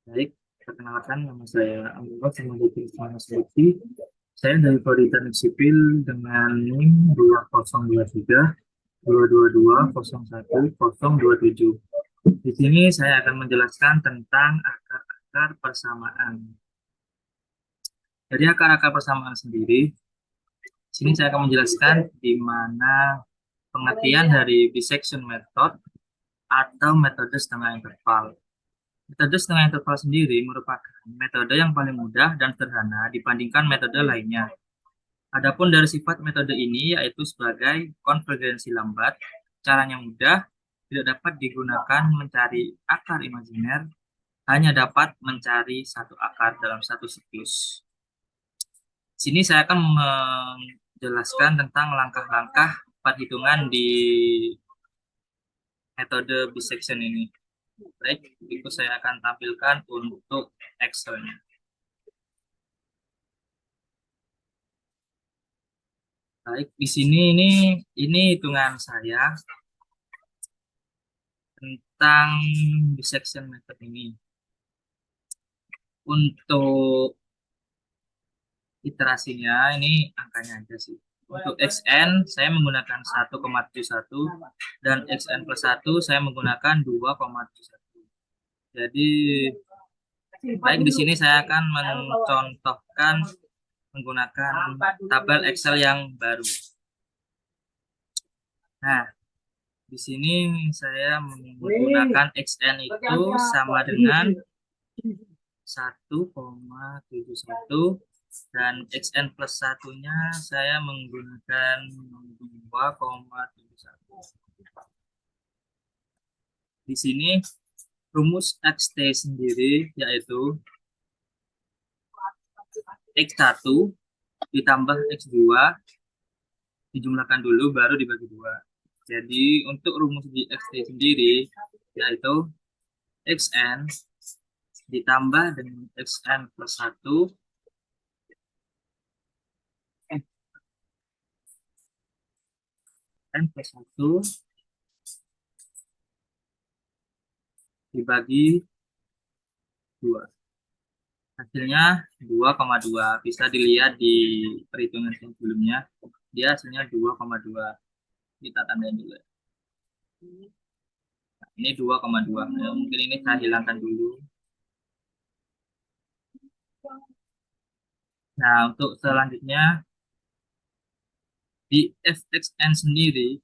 Baik, perkenalkan nama saya Amrullah sama Dr. Ismail Seleksi. Saya dari Prodi Teknik Sipil dengan NIM 20222220210127. Di sini saya akan menjelaskan tentang akar-akar persamaan. Jadi akar-akar persamaan sendiri, di sini saya akan menjelaskan di mana pengertian dari dissection method atau metode setengah interval. Metode setengah interval sendiri merupakan metode yang paling mudah dan sederhana dibandingkan metode lainnya. Adapun dari sifat metode ini yaitu sebagai konvergensi lambat, caranya mudah, tidak dapat digunakan mencari akar imajiner, hanya dapat mencari satu akar dalam satu siklus. Sini saya akan menjelaskan tentang langkah-langkah perhitungan di metode bisection ini. Baik, itu saya akan tampilkan untuk Excel-nya. Baik, di sini ini hitungan saya tentang dissection method ini. Untuk iterasinya ini angkanya aja sih. Untuk xn saya menggunakan 1,71 dan xn plus 1 saya menggunakan 2,71. Jadi baik di sini saya akan mencontohkan menggunakan tabel Excel yang baru. Nah, di sini saya menggunakan xn itu sama dengan 1,71 dan xn plus satunya saya menggunakan 2,71. Di sini rumus xt sendiri yaitu x1 ditambah x2 dijumlahkan dulu baru dibagi 2. Jadi untuk rumus di xt sendiri yaitu xn ditambah dengan xn plus 1 n plus 1 dibagi 2. Hasilnya 2,2. Bisa dilihat di perhitungan sebelumnya. Dia hasilnya 2,2. Kita tandain dulu. Nah, ini 2,2. Ya, mungkin ini saya hilangkan dulu. Nah, untuk selanjutnya di fxn sendiri,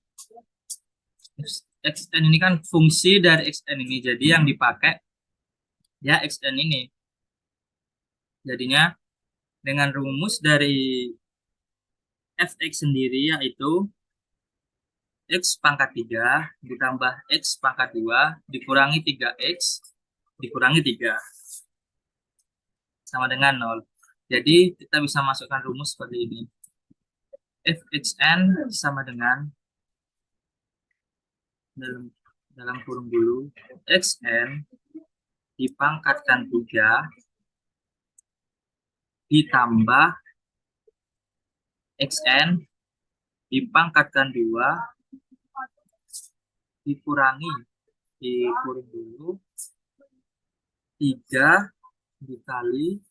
xn ini kan fungsi dari xn ini. Jadi yang dipakai ya xn ini. Jadinya dengan rumus dari fx sendiri yaitu x pangkat 3 ditambah x pangkat 2 dikurangi 3x dikurangi 3 sama dengan 0. Jadi kita bisa masukkan rumus seperti ini. fxn sama dengan dalam kurung dulu xn dipangkatkan 3 ditambah xn dipangkatkan 2 dikurangi di kurung dulu 3 dikali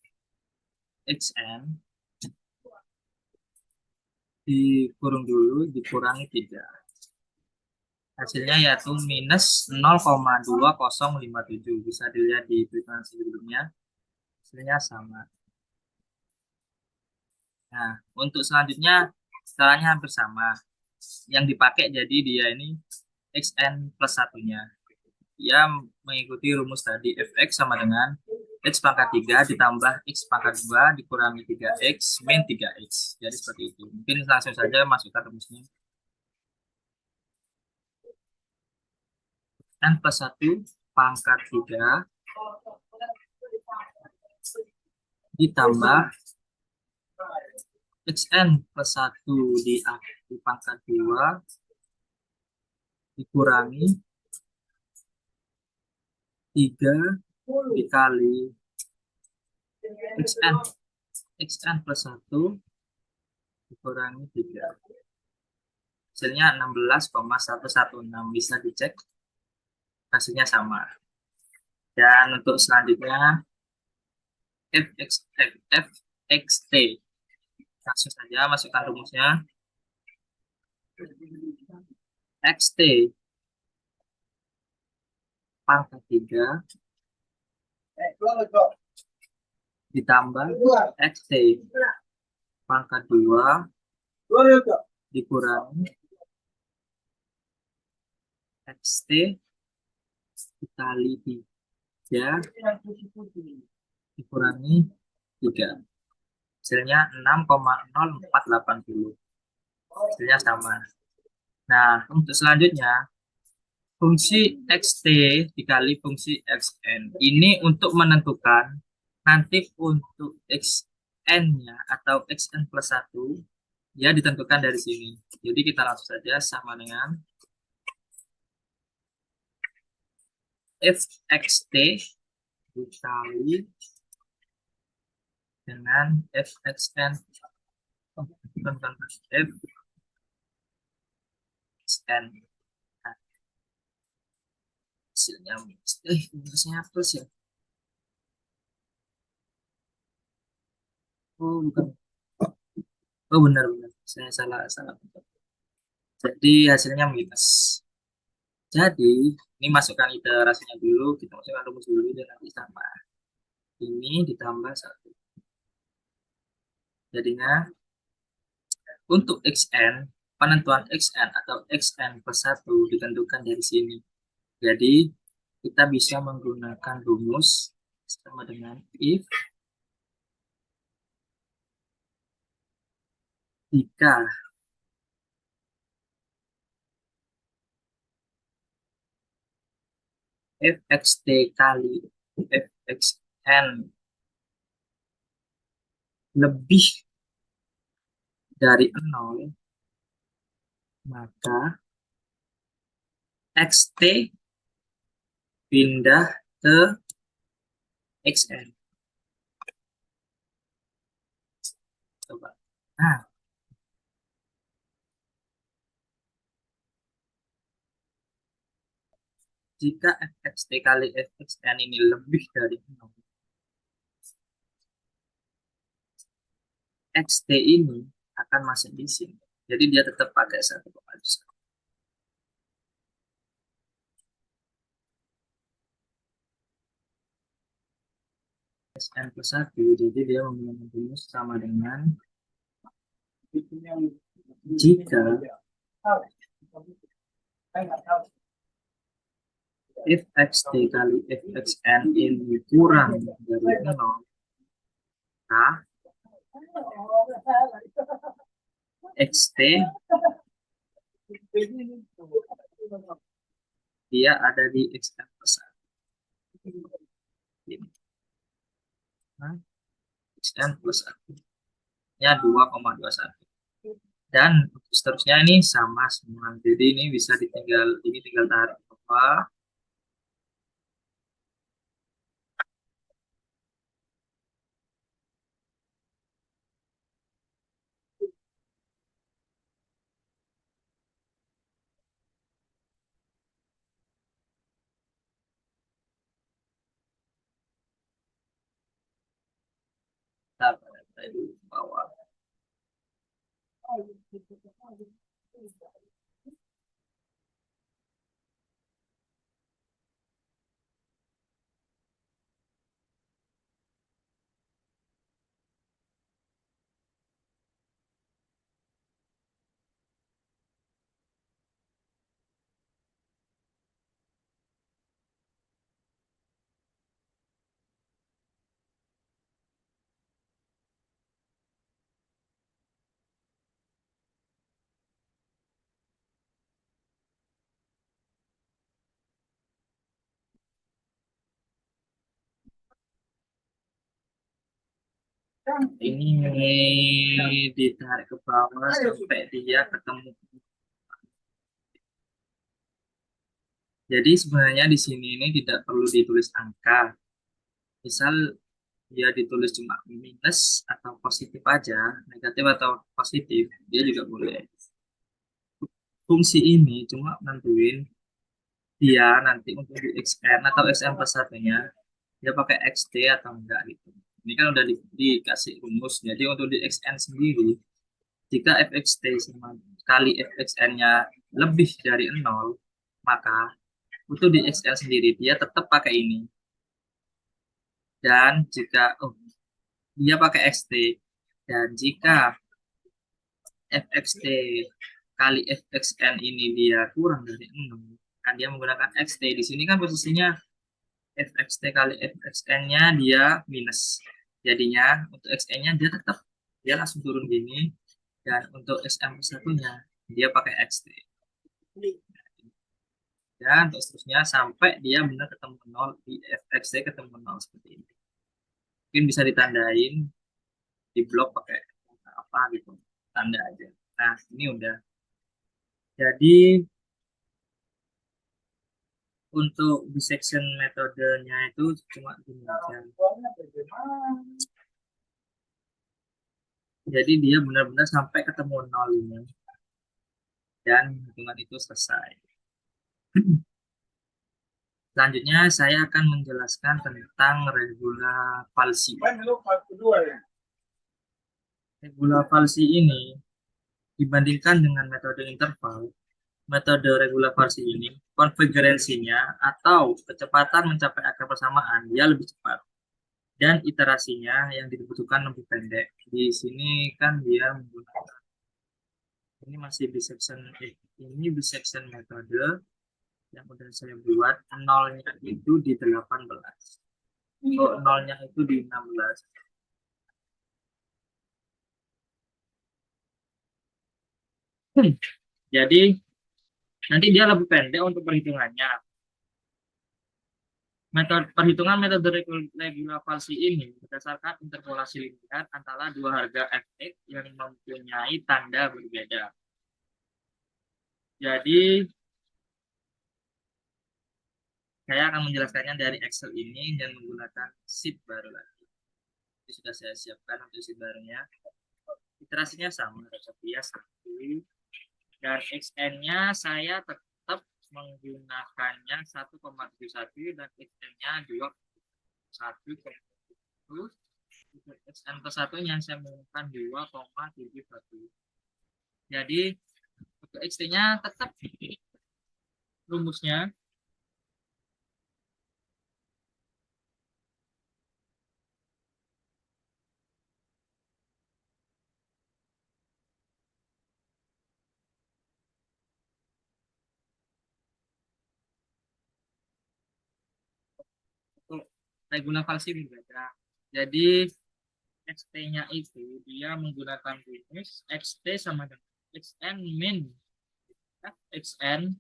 xn dikurung dulu dikurangi 3. Hasilnya yaitu minus 0,2057. Bisa dilihat di perhitungan sebelumnya. Hasilnya sama. Nah, untuk selanjutnya caranya hampir sama. Yang dipakai jadi dia ini xn plus satunya. Dia mengikuti rumus tadi fx sama dengan x pangkat 3 ditambah x pangkat 2 dikurangi 3x min 3x. Jadi seperti itu. Mungkin langsung saja masukkan rumusnya. N plus 1 pangkat 3 ditambah xn plus 1 di pangkat 2 dikurangi 3 dikali xn plus 1 dikurangi 3. Hasilnya 16,116. Bisa dicek hasilnya sama. Dan untuk selanjutnya fxt. Langsung saja masukkan rumusnya. xt pangkat 3 ditambah xt pangkat 2 dikurangi xt dikali 3 dikurangi 3. Hasilnya 6,0480. Hasilnya sama. Nah, untuk selanjutnya fungsi xt dikali fungsi xn. Ini untuk menentukan nanti untuk xn-nya atau xn plus 1 ya ditentukan dari sini. Jadi kita langsung saja sama dengan fxt dikali dengan fxn. Fxn. Nah, hasilnya minusnya plus ya. Oh, bukan. Oh, benar-benar. Saya salah. Jadi hasilnya minus. Jadi, ini masukkan iterasinya dulu, kita masukkan rumus dulu dan nanti sama. Ini ditambah 1. Jadinya, untuk xn, penentuan xn atau xn plus 1 ditentukan dari sini. Jadi, kita bisa menggunakan rumus sama dengan if jika fxt kali fxn lebih dari 0, maka xt pindah ke xn. Coba. Nah, jika fxt kali fxn ini lebih dari 0, xt ini akan masuk di sini. Jadi dia tetap pakai 1,1. xn plus 1, jadi dia menggunakan rumus sama dengan jika fxt kali fxn ini kurang dari 0, maka xt dia ada di xn plus 1. Nah, xn plus 1 nya 2,21. Dan seterusnya ini sama semua. Jadi ini bisa tinggal tarik bawah. Tarik di bawah. Ini ditarik ke bawah sampai dia ketemu. Jadi sebenarnya di sini ini tidak perlu ditulis angka. Misal dia ditulis cuma minus atau positif aja, negatif atau positif, dia juga boleh. Fungsi ini cuma nentuin dia nanti untuk di XN atau XN plus satunya dia pakai XT atau enggak gitu. Ini kan udah dikasih rumus. Jadi untuk di XN sendiri, jika fxt sama kali fxn-nya lebih dari 0, maka untuk di XL sendiri dia tetap pakai ini. Dan jika dia pakai XT, dan jika fxt kali fxn ini dia kurang dari 0, kan dia menggunakan XT. Di sini kan posisinya fxt kali fxn-nya dia minus. Jadinya untuk xn-nya dia tetap dia langsung turun gini, dan untuk xm satunya dia pakai xt. Dan untuk seterusnya sampai dia benar ketemu 0 di fxt ketemu 0 seperti ini. Mungkin bisa ditandain di blok pakai apa gitu, tanda aja. Nah, ini udah. Jadi untuk dissection metodenya itu cuma gini aja. Jadi dia benar-benar sampai ketemu 0 ini. Dan hitungan itu selesai. Selanjutnya saya akan menjelaskan tentang regula falsi. Regula falsi ini dibandingkan dengan metode interval, metode regula falsi ini konvergensinya atau kecepatan mencapai akar persamaan dia lebih cepat dan iterasinya yang dibutuhkan lebih pendek. Di sini kan dia menggunakan ini masih bisection ini bisection metode yang udah saya buat, nolnya itu di 18. Oh, nolnya itu di 16. Jadi nanti dia lebih pendek untuk perhitungannya. Metode perhitungan metode regula falsi ini berdasarkan interpolasi linier antara dua harga fx yang mempunyai tanda berbeda. Jadi saya akan menjelaskannya dari Excel ini dan menggunakan sheet baru lagi. Ini sudah saya siapkan untuk sheet barunya. Iterasinya sama, seperti ya, 1. Dan xn-nya saya tetap menggunakannya 1,71 dan xn-nya 2,1. XN ke satunya saya menggunakan 2,71. Jadi untuk XT-nya tetap rumusnya untuk regula falsi berbeda. Jadi XT-nya itu dia menggunakan rumus XT sama dengan XN min XN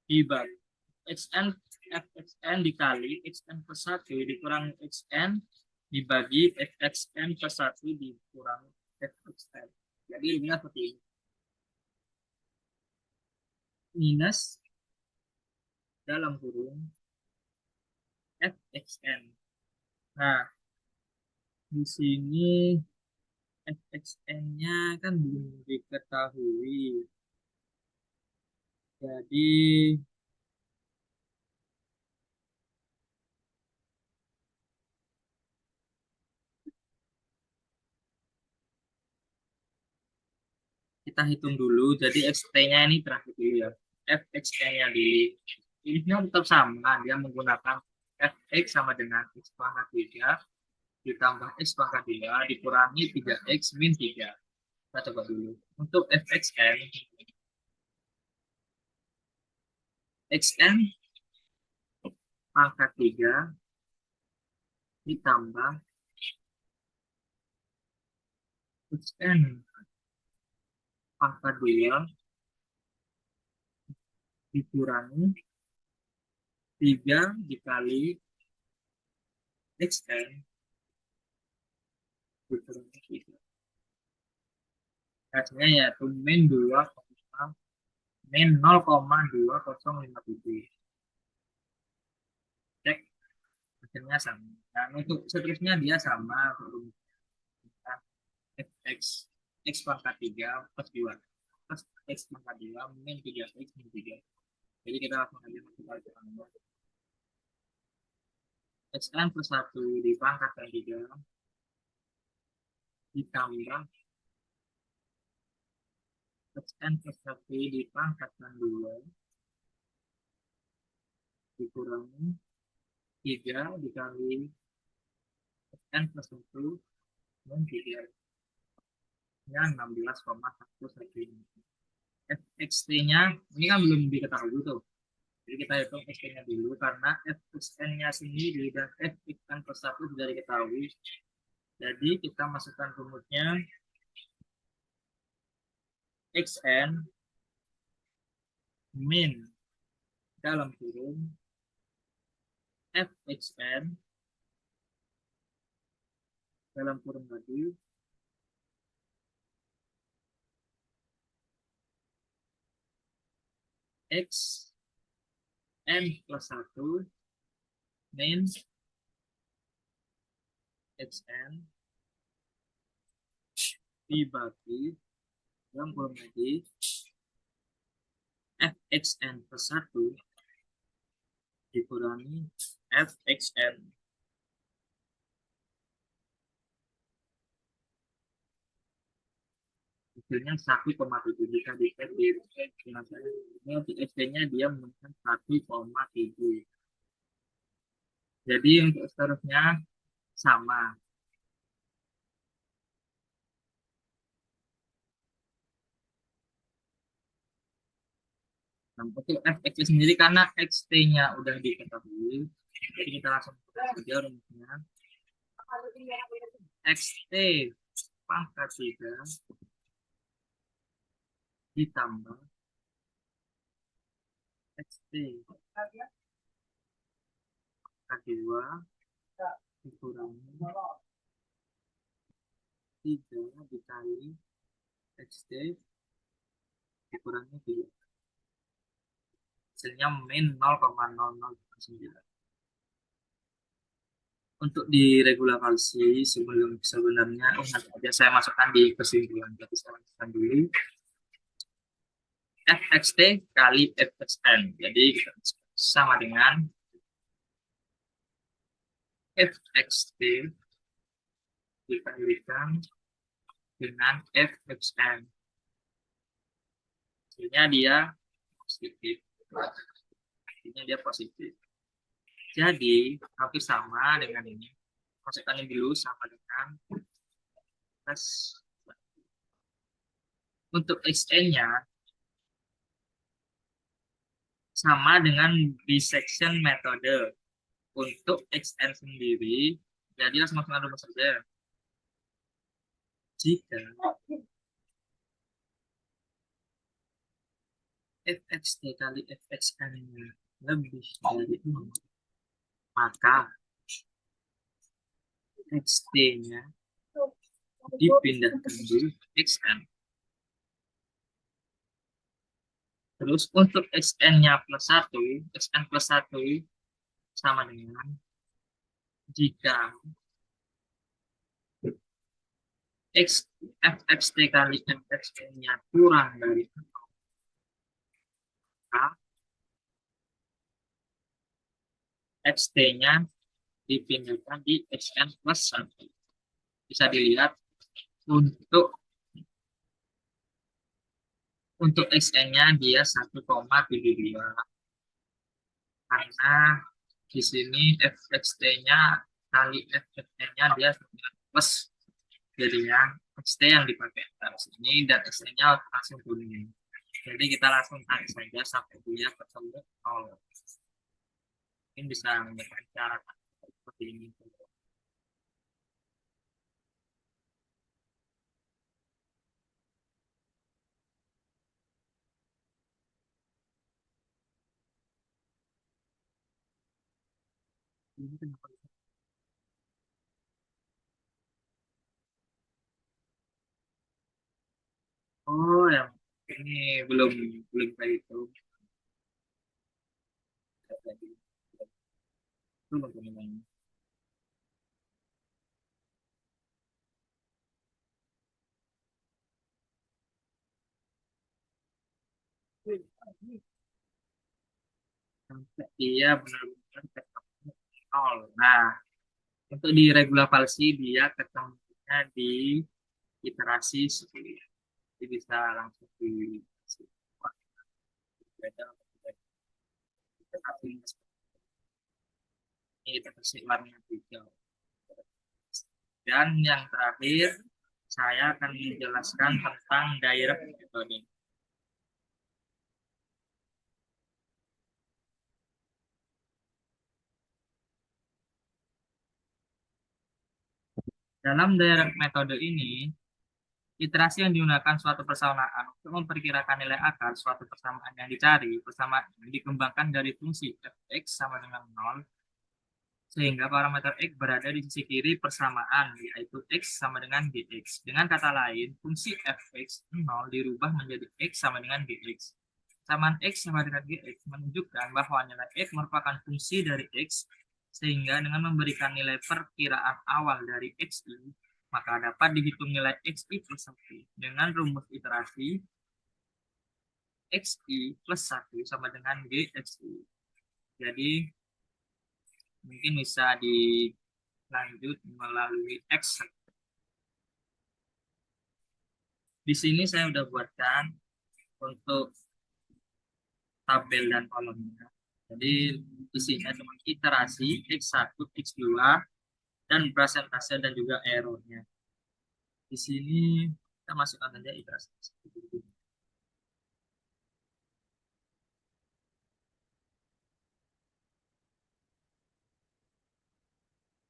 dibagi XN FXN dikali XN per 1 dikurangi XN dibagi FXN per 1 dikurangi FXN. Jadi ini seperti ini. Minus dalam kurung FXN. Nah, di sini FXN-nya kan belum diketahui. Jadi kita hitung dulu. Jadi XT-nya ini terakhir dulu ya. FXN-nya dulu. Ini tetap sama. Dia menggunakan FX sama dengan X pangkat 3 ditambah X pangkat 2 dikurangi 3X min 3. Kita coba dulu. Untuk FXN, XN pangkat 3 ditambah XN pangkat 2 dikurangi 3 dikali XN dikurangi 3. Hasilnya yaitu min 2, min 0,2057. Cek hasilnya sama. Dan untuk seterusnya dia sama. X X pangkat 3 plus 2 plus X pangkat 2 min 3X min 3. Jadi kita langsung aja masuk ke pertama. Xn plus 1 dipangkatkan 3 ditambah Xn plus 1 dipangkatkan 2 dikurangi 3 dikali Xn plus 1 dan 3 nya 16,115. Fxt-nya ini kan belum diketahui tuh. Jadi kita hitung Xn-nya dulu karena Fxn-nya sendiri dan Fxn plus 1 sudah diketahui. Jadi kita masukkan rumusnya Xn min dalam kurung Fxn dalam kurung tadi X n plus 1 min Xn dibagi dalam kurung tadi Fxn plus 1 dikurangi Fxn. Hasilnya 1,7 jika dikali ini untuk SD-nya dia menunjukkan 1,7. Jadi untuk seterusnya sama. Nah, untuk fx sendiri karena xt-nya udah diketahui, jadi kita langsung saja rumusnya. Xt pangkat 3 ditambah xt pangkat 2 dikurangi 3 dikali xt dikurangi 3. Hasilnya min 0,009. Untuk diregulasi sebenarnya nanti aja saya masukkan di kesimpulan. Jadi saya masukkan dulu fxt kali fxn. Jadi sama dengan fxt dikalikan dengan fxn. Hasilnya dia positif. Hasilnya dia positif. Jadi hampir sama dengan ini. Masukkan ini dulu sama dengan plus. Untuk xn-nya sama dengan dissection metode. Untuk xn sendiri, jadi langsung masukkan rumus saja. Jika fxt kali fxn-nya lebih dari 0, maka xt-nya dipindahkan dulu xn. Terus untuk xn-nya plus 1, xn plus 1 sama dengan jika fxt kali fxn-nya kurang dari 0, maka xt-nya dipindahkan di xn plus 1. Bisa dilihat untuk xn-nya dia 1,72 karena di sini fxt-nya kali fxn-nya dia plus, jadinya xt yang dipakai dari sini dan xn-nya langsung kuning. Jadi kita langsung tarik saja sampai dia ketemu 0. Mungkin bisa menggunakan cara seperti ini. Ini kenapa? Oh, yang ini belum belum kayak itu. Itu bagaimana? dia benar-benar ketemu nol. Nah, untuk di regular dia ketemunya di iterasi 10. Jadi bisa langsung di ini terbersih warna hijau. Dan yang terakhir, saya akan menjelaskan tentang direct metode. Dalam direct metode ini, iterasi yang digunakan suatu persamaan untuk memperkirakan nilai akar suatu persamaan yang dicari. Persamaan dikembangkan dari fungsi fx sama dengan 0, sehingga parameter x berada di sisi kiri persamaan, yaitu x sama dengan gx. Dengan kata lain, fungsi fx 0 dirubah menjadi x sama dengan gx. Samaan x sama dengan gx menunjukkan bahwa nilai x merupakan fungsi dari x, sehingga dengan memberikan nilai perkiraan awal dari xi, maka dapat dihitung nilai xi plus 1 dengan rumus iterasi xi plus 1 sama dengan gxi. Jadi mungkin bisa dilanjut melalui x. Di sini saya sudah buatkan untuk tabel dan kolomnya. Jadi isinya cuma iterasi x1, x2, dan presentase dan juga errornya. Di sini kita masukkan saja iterasi.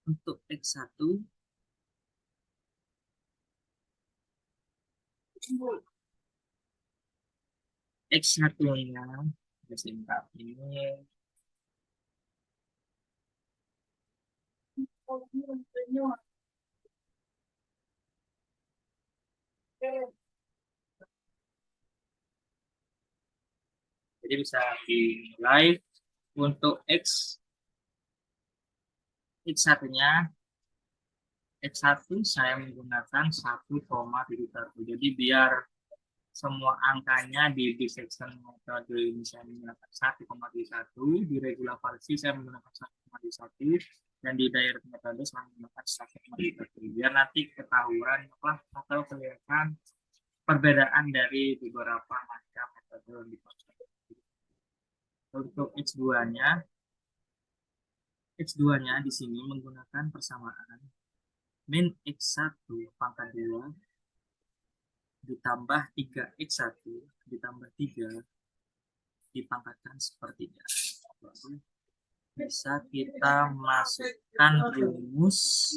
Untuk x1, x1-nya disingkat ini. Jadi bisa dimulai untuk x1-nya x1 saya menggunakan 1,71. Jadi biar semua angkanya di dissection metode ini saya menggunakan 1,1, di regular value saya menggunakan 1,1, dan di direct metode saya menggunakan 1,1. Biar nanti ketahuan atau kelihatan perbedaan dari beberapa macam metode yang dipakai. Untuk x2-nya di sini menggunakan persamaan min x1 pangkat 2 ditambah 3x1 ditambah 3 dipangkatkan sepertiga. Bisa kita masukkan rumus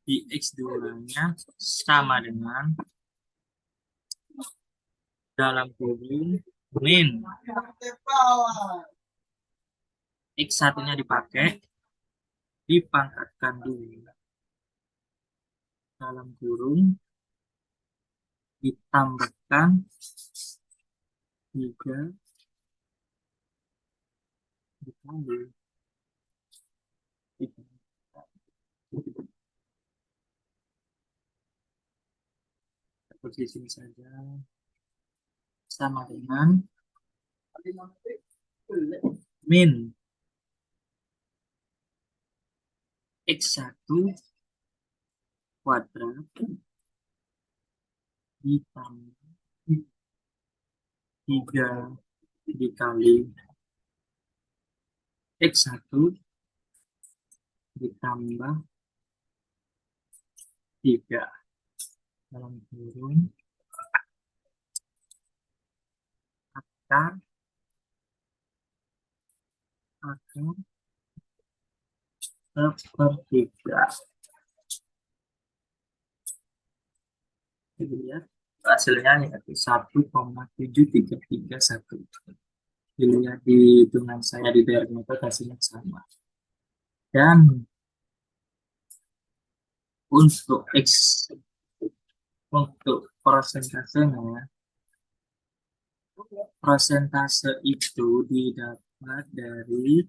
di x2-nya sama dengan dalam kurung min x1-nya dipakai, dipangkatkan dulu dalam kurung, ditambahkan 3 dikali posisi saja sama dengan min x1 kuadrat ditambah 3 dikali x1 ditambah 3 dalam kurung akar sepertiga. Jadi lihat hasilnya yaitu 1,7331. Dilihat di hitungan saya di daerah itu hasilnya sama. Dan untuk persentasenya, persentase itu didapat dari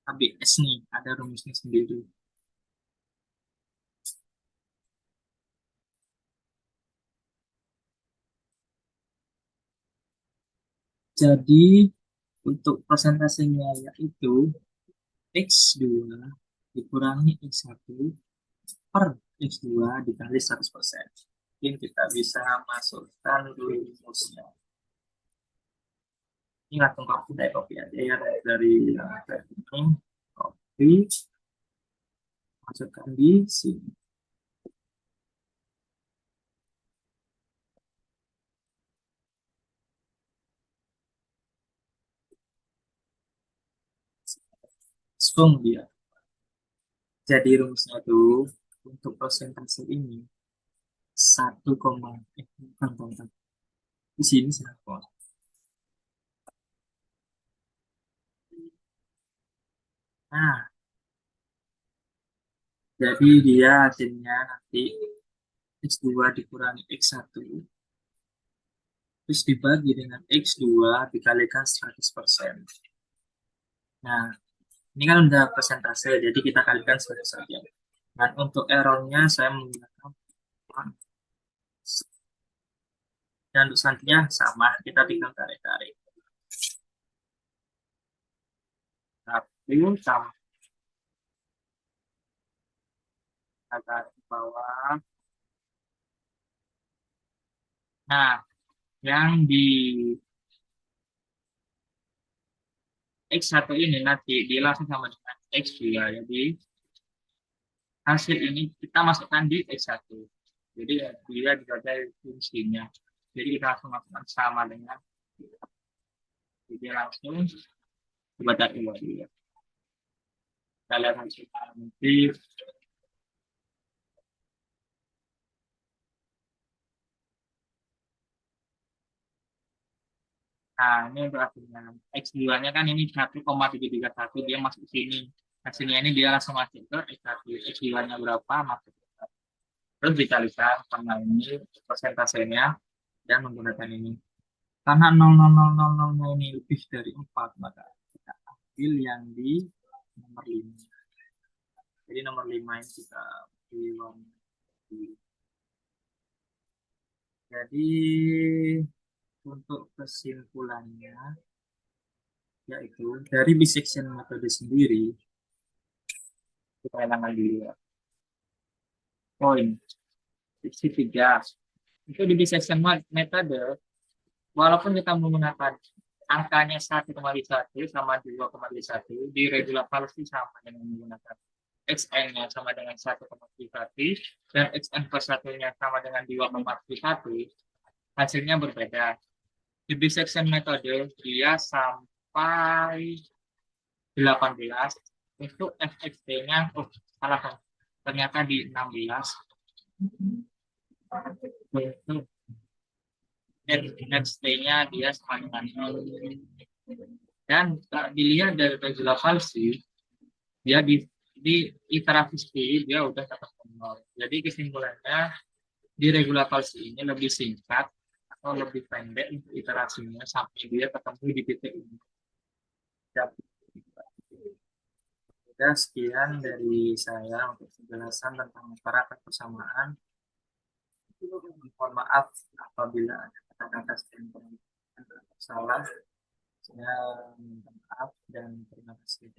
ABS nih, ada rumusnya sendiri. Jadi Untuk persentasenya yaitu X2 dikurangi X1 per X2 dikali 100%. Mungkin kita bisa masukkan rumusnya. Ini langsung copy aja ya dari ini. Copy, masukkan di sini. Langsung dia. Jadi rumusnya itu untuk persentase ini 1, bukan. Di sini siapa? Nah, jadi dia hasilnya nanti X2 dikurangi X1 terus dibagi dengan X2 dikalikan 100%. Nah, ini kan udah persentase, jadi kita kalikan saja. Dan untuk errornya saya menggunakan dan untuk santinya sama, kita tinggal tarik-tarik. Tapi sama agak ke bawah. Nah, yang di X1 ini nanti dia langsung sama dengan X2. Jadi hasil ini kita masukkan di X1. Jadi dia sebagai fungsinya. Jadi kita langsung masukkan sama dengan jadi langsung coba cari lagi ya. Kita lihat hasilnya nanti. Nah, ini untuk hasilnya. X2-nya kan ini 1,731, dia masuk ke sini. Hasilnya ini dia langsung masuk ke X1. X2-nya berapa, masuk ke X1. Terus dikalikan sama ini persentasenya dan menggunakan ini. Karena 0,0000 ini lebih dari 4, maka kita ambil yang di nomor 5. Jadi nomor 5 ini kita pilih. Jadi untuk kesimpulannya yaitu dari bisection metode sendiri kita ulang lagi ya. Poin sisi 3 itu di bisection metode walaupun kita menggunakan angkanya 1,1 sama 2,1 di regular policy sama dengan menggunakan xn-nya sama dengan 1,1 dan xn per satunya sama dengan 2,1, hasilnya berbeda. Di bisection metode dia sampai 18, untuk fxt-nya salah, ternyata di 16, untuk fxt-nya dia sama dengan 0. Dan dilihat dari regular policy dia di iterasi speed dia udah ketemu 0. Jadi kesimpulannya di regular policy ini lebih singkat atau lebih pendek untuk iterasinya sampai dia ketemu di titik ini. Ya, sekian dari saya untuk penjelasan tentang parameter persamaan. Mohon maaf apabila ada kata-kata yang salah. Saya minta maaf dan terima kasih.